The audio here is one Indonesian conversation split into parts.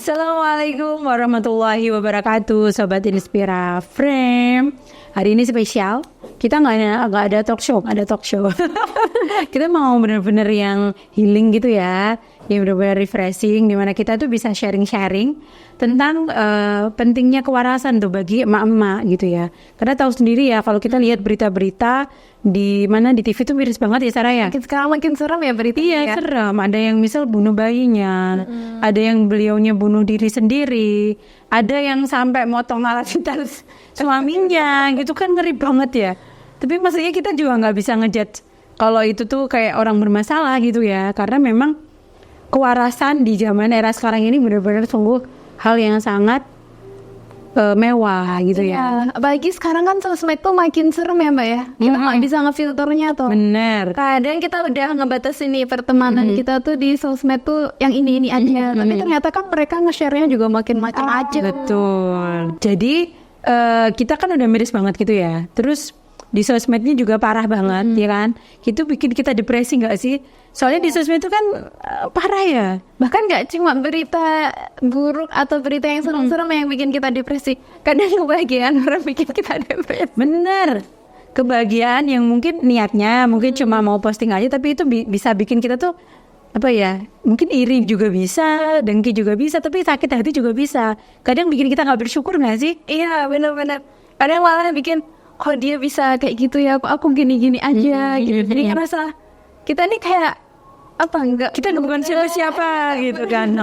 Assalamualaikum warahmatullahi wabarakatuh, Sobat Inspira Frame. Hari ini spesial, kita nggak ada talk show. Kita mau bener-bener yang healing gitu ya, yang bener-bener refreshing, dimana kita tuh bisa sharing-sharing tentang pentingnya kewarasan tuh bagi emak-emak gitu ya. Karena tahu sendiri ya, kalau kita lihat berita-berita di mana di TV tuh miris banget ya Sarah ya. Sekarang makin serem ya berita. Iya ya. Serem. Ada yang misal bunuh bayinya, ada yang beliaunya bunuh diri sendiri, ada yang sampai motong alat vital suaminya, gitu kan ngeri banget ya. Tapi maksudnya kita juga nggak bisa ngejudge kalau itu tuh kayak orang bermasalah gitu ya, karena memang kewarasan di zaman era sekarang ini benar-benar sungguh hal yang sangat mewah gitu ya. Apalagi sekarang kan sosmed tuh makin serem ya Mbak ya. Kita nggak bisa ngefilternya tuh. Bener. Kadang kita udah ngebatasin nih pertemanan kita tuh di sosmed tuh yang ini aja. Tapi ternyata kan mereka nge-share-nya juga makin macam aja. Betul. Jadi kita kan udah miris banget gitu ya. Terus di sosmednya juga parah banget ya kan. Itu bikin kita depresi gak sih? Soalnya di sosmed itu kan parah ya. Bahkan gak cuma berita buruk atau berita yang serem-serem yang bikin kita depresi. Kadang kebahagiaan orang bikin kita depresi. Bener. Kebahagiaan yang mungkin niatnya mungkin cuma mau posting aja, tapi itu bisa bikin kita tuh apa ya, mungkin iri juga bisa, dengki juga bisa, tapi sakit hati juga bisa. Kadang bikin kita gak bersyukur gak sih? Iya benar-benar. Kadang malah bikin, kok dia bisa kayak gitu ya, kok aku gini-gini aja gitu. Jadi ngerasa kita nih kayak apa enggak, kita bukan siapa-siapa gitu kan.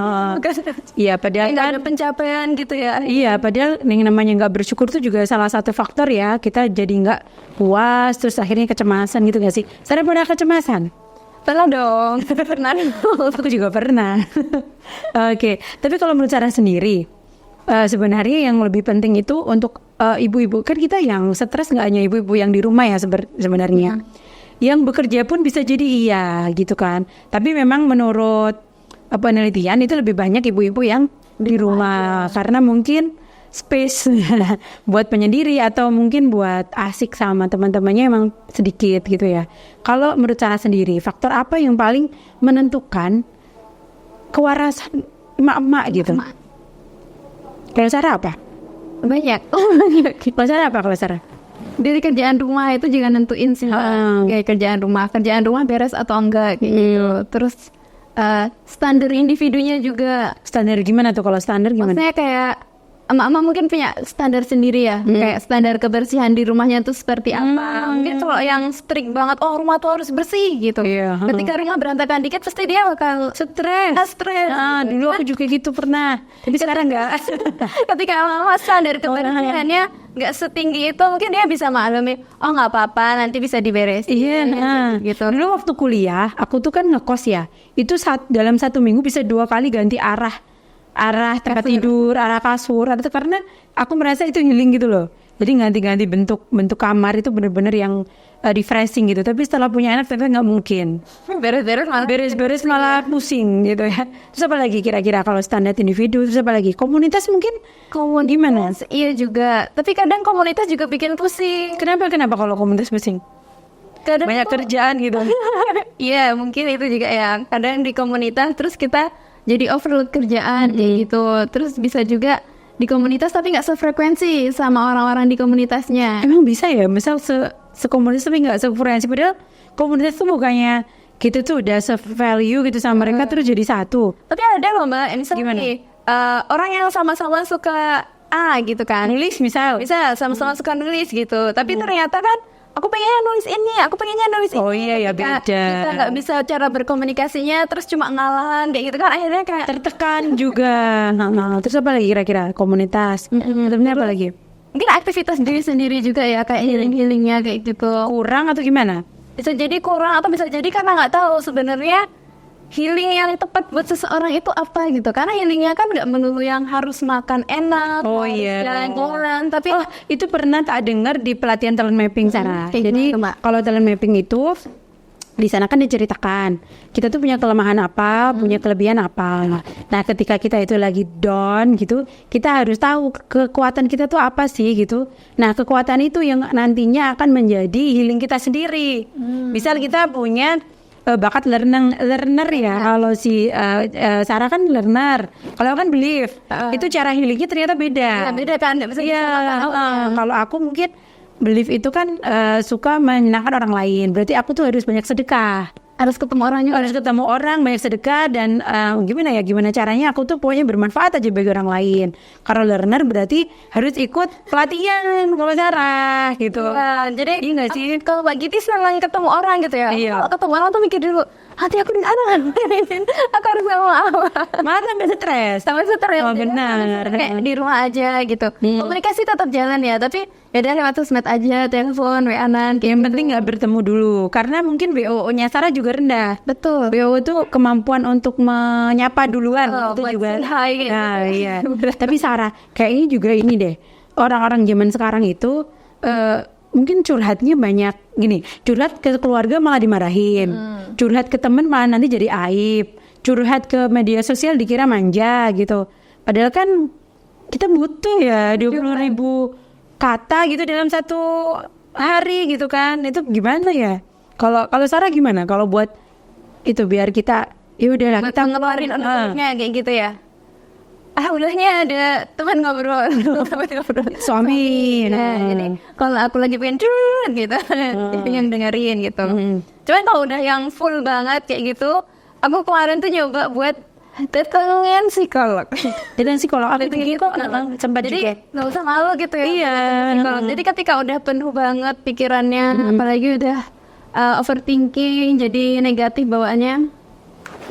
Iya padahal nggak ada pencapaian gitu ya. Iya padahal yang namanya nggak bersyukur tuh juga salah satu faktor ya, kita jadi nggak puas, terus akhirnya kecemasan gitu gak sih? Saya pernah kecemasan? Pernah dong. Pernah. Aku juga pernah. Oke. Tapi kalau menurut Sarah sendiri, sebenarnya yang lebih penting itu untuk ibu-ibu, kan kita yang stres nggak hanya ibu-ibu yang di rumah ya sebenarnya. Yang bekerja pun bisa jadi iya gitu kan. Tapi memang menurut penelitian itu lebih banyak ibu-ibu yang di rumah karena mungkin space buat penyendiri atau mungkin buat asik sama teman-temannya emang sedikit gitu ya. Kalau menurut Sarah sendiri, faktor apa yang paling menentukan kewarasan emak-emak gitu? Kalau Sarah apa? Banyak. Kalau Sarah apa kalau Sarah? Dari kerjaan rumah itu juga nentuin sih. Kayak kerjaan rumah beres atau enggak gitu. Terus standar individunya juga. Standar gimana tuh? Kalau standar gimana? Maksudnya kayak emak-emak mungkin punya standar sendiri ya. Kayak standar kebersihan di rumahnya tuh seperti apa. Mungkin kalau yang strict banget, oh rumah tuh harus bersih gitu. Ketika rumah berantakan dikit pasti dia bakal stres. Dulu aku juga gitu pernah. Tapi sekarang enggak. Ketika emak-emak standar kebersihannya nggak setinggi itu, mungkin dia bisa maklumi, oh nggak apa-apa, nanti bisa diberesin. Gitu. Dulu waktu kuliah, aku tuh kan ngekos ya. Itu dalam 1 minggu bisa 2 kali ganti arah tempat tidur, arah kasur, atau karena aku merasa itu healing gitu loh. Jadi ganti-ganti bentuk kamar itu benar-benar yang refreshing gitu. Tapi setelah punya anak ternyata nggak mungkin. Beres-beres malah pusing gitu ya. Terus apa lagi kira-kira kalau standar individu? Terus apa lagi? Komunitas mungkin? Gimana? Iya juga. Tapi kadang komunitas juga bikin pusing. Kenapa kalau komunitas pusing? Kadang banyak kerjaan gitu. Iya mungkin itu juga ya. Kadang di komunitas terus kita jadi overload kerjaan kayak gitu. Terus bisa juga di komunitas tapi nggak sefrekuensi sama orang-orang di komunitasnya. Emang bisa ya? Misal sekomunitas tapi nggak sefrekuensi. Padahal komunitas tuh bukannya gitu tuh udah se-value gitu sama mereka terus jadi satu. Tapi ada loh Mbak, misalnya orang yang sama-sama suka gitu kan. Nulis misal sama-sama suka nulis gitu. Tapi ternyata kan aku pengennya nulis ini, aku pengennya nulis ini. Oh iya ya beda. Kita nggak bisa cara berkomunikasinya, terus cuma ngalahan kayak gitu kan, akhirnya kayak tertekan juga. Terus apa lagi kira-kira komunitas? Sebenarnya apa lagi? Mungkin aktivitas diri sendiri juga ya, kayak healing-healingnya kayak gitu. Kurang atau gimana? Bisa jadi kurang atau bisa jadi karena nggak tahu sebenarnya healing yang tepat buat seseorang itu apa gitu. Karena healingnya kan nggak melulu yang harus makan enak, jalan-jalan. Tapi itu pernah tak dengar di pelatihan talent mapping Sarah. Jadi kalau talent mapping itu di sana kan diceritakan kita tuh punya kelemahan apa, punya kelebihan apa. Nah ketika kita itu lagi down gitu, kita harus tahu kekuatan kita tuh apa sih gitu. Nah kekuatan itu yang nantinya akan menjadi healing kita sendiri. Misal kita punya bakat learner ya. Kalau si Sarah kan learner, kalau aku kan believe. Itu cara healingnya ternyata beda. Ya, beda kan, nggak bisa Kalau aku mungkin believe itu kan suka menyenangkan orang lain. Berarti aku tuh harus banyak sedekah. harus ketemu orang juga. Harus ketemu orang, banyak sedekah, dan gimana caranya aku tuh pokoknya bermanfaat aja bagi orang lain. Kalau learner berarti harus ikut pelatihan kalau Sarah gitu. Jadi iya nggak sih? kalau Mbak Giti senang ketemu orang gitu ya. Iya. Kalau ketemu orang tuh mikir dulu, hati aku di sana. Aku harus ngomong apa? Malah tambah stres. Sama stres. Oh, benar. Kayak di rumah aja gitu. Komunikasi tetap jalan ya, tapi ya udah lewat sosmed aja, telepon, WA-an. Yang penting nggak bertemu dulu, karena mungkin BO-nya Sarah juga rendah. Betul. BO itu kemampuan untuk menyapa duluan, itu juga. Hai. Nah, iya. Tapi Sarah, kayaknya juga ini deh, orang-orang zaman sekarang itu mungkin curhatnya banyak gini. Curhat ke keluarga malah dimarahin, curhat ke temen malah nanti jadi aib, curhat ke media sosial dikira manja gitu. Padahal kan kita butuh ya 20.000 kata gitu dalam satu hari gitu kan. Itu gimana ya? Kalau Sarah gimana? Kalau buat itu biar kita ya udahlah kita ngeluarin unek-uneknya kayak gitu ya. Ulahnya ada teman ngobrol. Suami. Jadi kalau aku lagi pengen curhat gitu, pengen dengerin gitu. Cuman kalau udah yang full banget kayak gitu, aku kemarin tuh nyoba buat datengin psikolog. Dan psikolog aku tinggi kok sempat Jadi juga. nggak usah malu gitu ya. Iya. Psikolog. Jadi ketika udah penuh banget pikirannya, apalagi udah overthinking, jadi negatif bawaannya,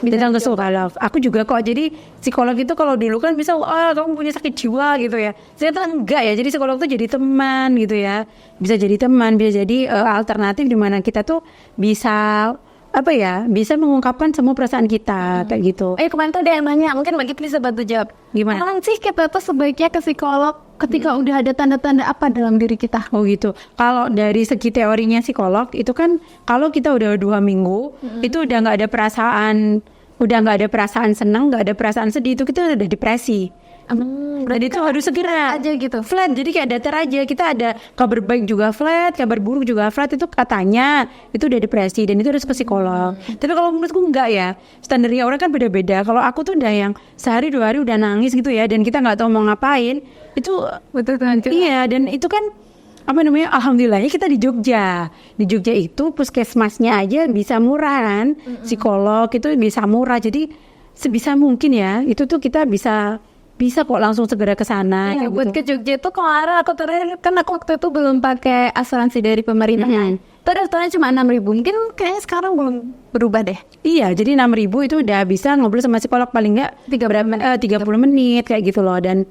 Datang ke psikolog. Aku juga kok. Jadi psikolog itu kalau dulu kan bisa kamu punya sakit jiwa gitu ya. Ternyata enggak ya. Jadi psikolog tuh jadi teman gitu ya. Bisa jadi teman, bisa jadi alternatif di mana kita tuh bisa bisa mengungkapkan semua perasaan kita kayak gitu. Kemarin tuh ada yang nanya, mungkin Mbak Giti bisa bantu jawab. Gimana? Kapan sih kita tuh sebaiknya ke psikolog ketika udah ada tanda-tanda apa dalam diri kita? Oh gitu. Kalau dari segi teorinya psikolog itu kan kalau kita udah 2 minggu itu udah nggak ada perasaan senang, nggak ada perasaan sedih, itu kita udah depresi. Dan itu harus segera aja gitu. Flat, jadi kayak datar aja. Kita ada kabar baik juga flat, kabar buruk juga flat, itu katanya itu udah depresi dan itu harus ke psikolog. Tapi kalau menurutku enggak ya. Standarnya orang kan beda-beda. Kalau aku tuh udah yang sehari 2 hari udah nangis gitu ya, dan kita nggak tahu mau ngapain, itu Betul. iya, dan itu kan alhamdulillahnya kita di Jogja. Di Jogja itu puskesmasnya aja bisa murah kan. Psikolog itu bisa murah. Jadi sebisa mungkin ya, itu tuh kita bisa kok langsung segera ke sana. Ya, buat ke Jogja tuh kemarin aku terakhir kan aku waktu itu belum pakai asuransi dari pemerintah. Itu daftarnya cuma 6.000. Mungkin kayaknya sekarang belum berubah deh. Iya, jadi 6.000 itu udah bisa ngobrol sama psikolog paling nggak 30 menit kayak gitu loh. Dan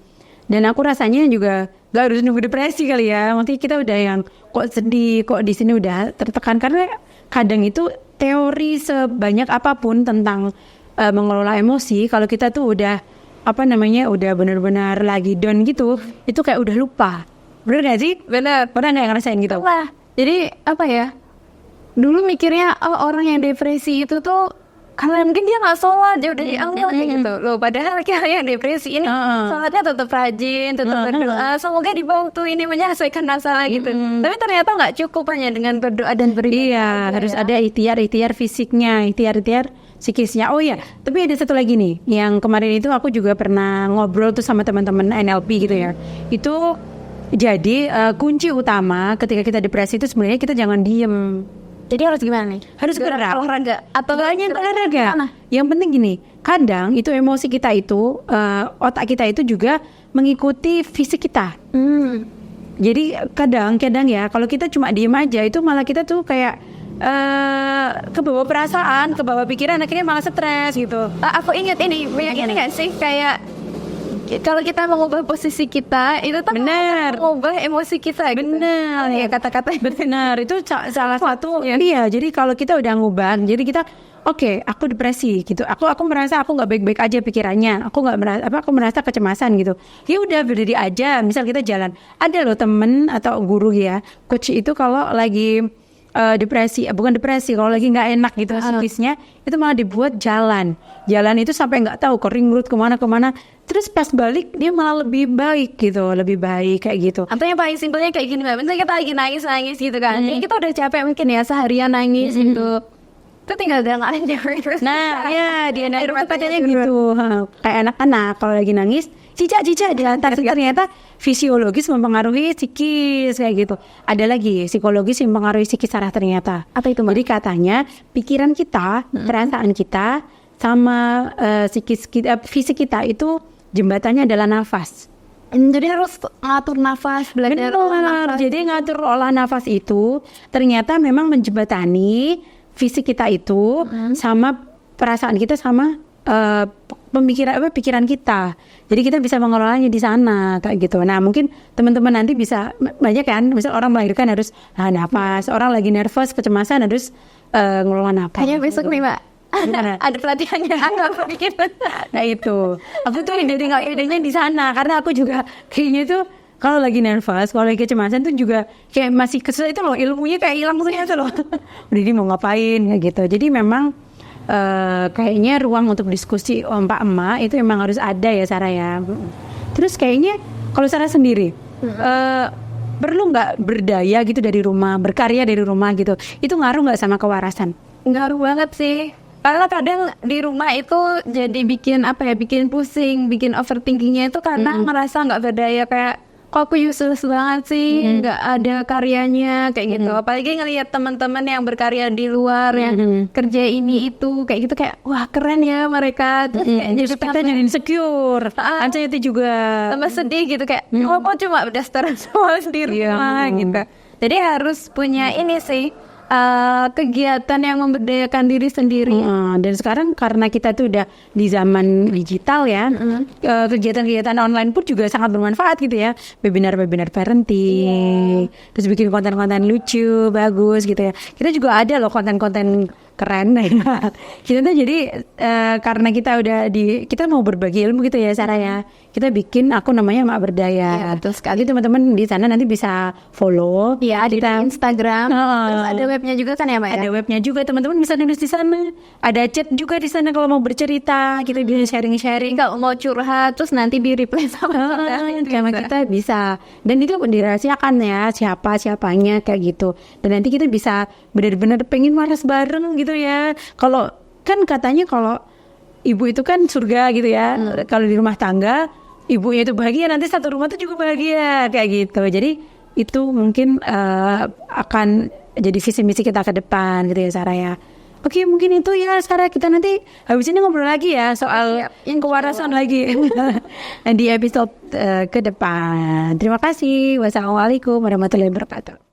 aku rasanya juga nggak harus nunggu depresi kali ya. Nanti kita udah yang kok sedih, kok di sini udah tertekan, karena kadang itu teori sebanyak apapun tentang mengelola emosi, kalau kita tuh udah udah benar-benar lagi down gitu, itu kayak udah lupa. Bener gak sih? Bener. Pernah gak ngerasain gitu? Wah, jadi dulu mikirnya orang yang depresi itu tuh karena mungkin dia nggak sholat, dia udah dianggap gitu loh. Padahal yang depresi ini sholatnya tetap rajin, tetap berdoa, semoga dibantu ini menyelesaikan masalah gitu. Tapi ternyata nggak cukup hanya dengan berdoa dan beribadah. Iya, harus ada ikhtiar fisiknya, ikhtiar psikisnya. Oh iya, tapi ada satu lagi nih, yang kemarin itu aku juga pernah ngobrol tuh sama teman-teman NLP gitu ya. Itu jadi kunci utama ketika kita depresi itu sebenarnya kita jangan diem. Jadi harus gimana nih? Harus gerak, olahraga atau hanya olahraga. Yang penting gini, kadang itu emosi kita itu, otak kita itu juga mengikuti fisik kita. Jadi kadang ya kalau kita cuma diem aja itu malah kita tuh kayak kebawa perasaan, kebawa pikiran, akhirnya malah stres gitu. Aku ingat ini nggak sih kayak kalau kita mengubah posisi kita itu tuh mengubah emosi kita. Benar. Ya kata-kata benar. Itu salah satu. Iya. Jadi kalau kita udah ngubah, jadi kita aku depresi gitu. Aku merasa aku nggak baik-baik aja pikirannya. Aku merasa kecemasan gitu. Ya udah berdiri aja. Misal kita jalan. Ada loh temen atau guru ya, coach itu kalau lagi bukan depresi, kalau lagi nggak enak gitu psikisnya, itu malah dibuat jalan itu sampai nggak tahu ke ring road kemana, terus pas balik dia malah lebih baik kayak gitu. Atau yang paling simpelnya kayak gini, misalnya kita lagi nangis gitu kan, kita udah capek mungkin ya seharian nangis gitu, Itu tinggal dengerin aja. Nah, ya di anak itu katanya gitu. Kayak anak-anak kalau lagi nangis, cica diantar. Ternyata fisiologis mempengaruhi psikis kayak gitu. Ada lagi psikologis yang mempengaruhi psikis Sarah ternyata. Apa itu, Mbak? Jadi katanya pikiran kita, perasaan kita sama psikis kita, fisik kita itu jembatannya adalah nafas. Jadi harus ngatur nafas, belajar Benar. Jadi ngatur olah nafas itu ternyata memang menjembatani fisik kita itu sama perasaan kita sama pikiran kita. Jadi kita bisa mengelolanya di sana kayak gitu. Nah, mungkin teman-teman nanti bisa banyak kan, misal orang melahirkan harus nafas, orang lagi nervous, kecemasan harus ngelola nafas. Kayaknya besok nih, Mbak. Ada pelatihannya. Nah itu, aku tuh jadi nggak bedanya di sana karena aku juga kayaknya tuh kalau lagi nervous, kalau lagi kecemasan tuh juga kayak masih kesel itu loh, ilmunya kayak hilang ternyata loh. Udah ini mau ngapain kayak gitu. Jadi memang kayaknya ruang untuk diskusi Pak Emak itu memang harus ada ya Sarah ya. Terus kayaknya kalau Sarah sendiri perlu nggak berdaya gitu dari rumah, berkarya dari rumah gitu, itu ngaruh nggak sama kewarasan? Ngaruh banget sih. Karena kadang di rumah itu jadi bikin pusing, bikin overthinkingnya itu karena ngerasa nggak berdaya, kayak kok aku useless banget sih, nggak ada karyanya kayak gitu. Apalagi ngelihat teman-teman yang berkarya di luar yang kerja ini itu kayak gitu, kayak wah keren ya mereka. Terus kayak Jadi kita jadi insecure. Anca itu juga tambah sedih gitu, kayak oh kok cuma daster soal di rumah gitu. Jadi harus punya ini sih, kegiatan yang memberdayakan diri sendiri. Dan sekarang karena kita tuh udah di zaman digital ya, kegiatan-kegiatan online pun juga sangat bermanfaat gitu ya. Webinar parenting, terus bikin konten-konten lucu, bagus gitu ya. Kita juga ada loh konten-konten keren ya. Kita tuh jadi karena kita mau berbagi ilmu gitu ya Sarah ya. Kita bikin akun namanya Mak Berdaya. Terus Jadi teman-teman di sana nanti bisa follow. Iya, di Instagram. Terus ada webnya juga kan ya, Mbak? Ada webnya juga, teman-teman bisa nulis di sana. Ada chat juga di sana kalau mau bercerita, kita bisa sharing-sharing. Kalau mau curhat terus nanti di reply sama kita bisa. Dan itu dirahasiakan ya, siapanya kayak gitu. Dan nanti kita bisa benar-benar pengen waras bareng gitu ya. Kalau kan katanya kalau ibu itu kan surga gitu ya. Kalau di rumah tangga ibunya itu bahagia, nanti satu rumah itu juga bahagia kayak gitu. Jadi itu mungkin akan jadi visi misi kita ke depan gitu ya Sarah ya. Oke, mungkin itu ya Sarah, kita nanti habis ini ngobrol lagi ya soal kewarasan lagi di episode ke depan. Terima kasih. Wassalamualaikum warahmatullahi wabarakatuh.